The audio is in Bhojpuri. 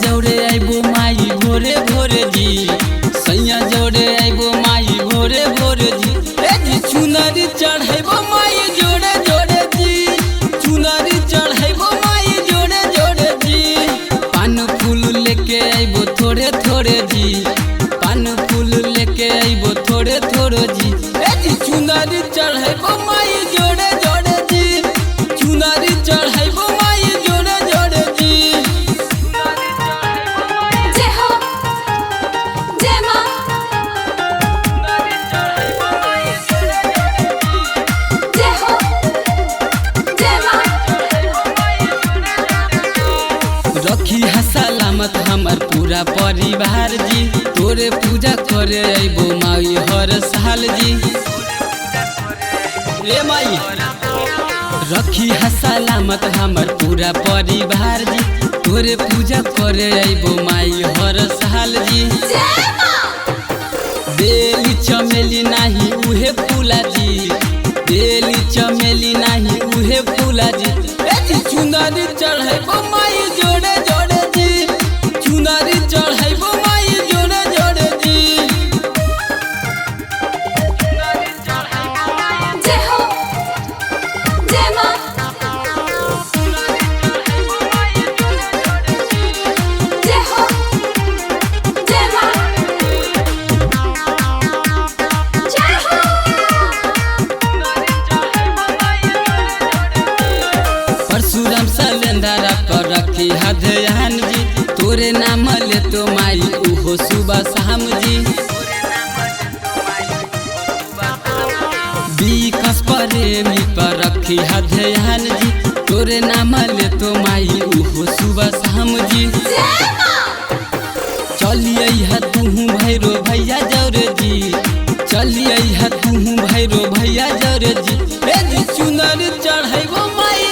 जोड़े आइबो माई भोरे भोरे जी, सैया जोड़े आइबो माई भोरे भोरे जी। ए जी चुनरी चढ़ाइबो माई जोड़े जोड़े जी, चुनरी चढ़ाइबो माई जोड़े जोड़े जी। पान फूल लेके आइबो थोड़े थोड़े जी, पान फूल लेके आइबो थोड़े थोड़े जी। ए जी चुनरी चढ़ाइबो माई जोड़े जोड़े जी, चुनरी चढ़ाइबो माई जोड़े जोड़े जी। जय हो जय मां, जय हो जय मां। रखी है सलामत हमर पूरा परिवार जी, तोरे पूजा करे आइबो माई हर साल जी। रे माई रखी है सलामत हमर पूरा परिवार जी, तोरे पूजा करे आइबो माई हर साल जी। जय मां। बेली चमेली नाही उहे फूला जी, बेली चमेली नाही उहे फूला जी। ए जी चुनरी चढ़ाइबो माई जोड़े जोड़े जी, चुनरी चढ़ाइबो माई जोड़े जोड़े जी। जय हो जय मां, जय हो जय मां, जय हो। परशुराम सलेंदरा पर रखी है ध्यान जी, तोरे नाम ले तो माई उहो सुबह शाम जी। विकास प्रेमी पर रखी है ध्यान जी, तोरे नाम ले तो माई उहो सुबह शाम जी। जय मां। चलिए है तू भैरो भैया जौरे जी, चलिए है तू भैरो भैया जौरे जी। ए जी चुनरी चढ़ाइबो माई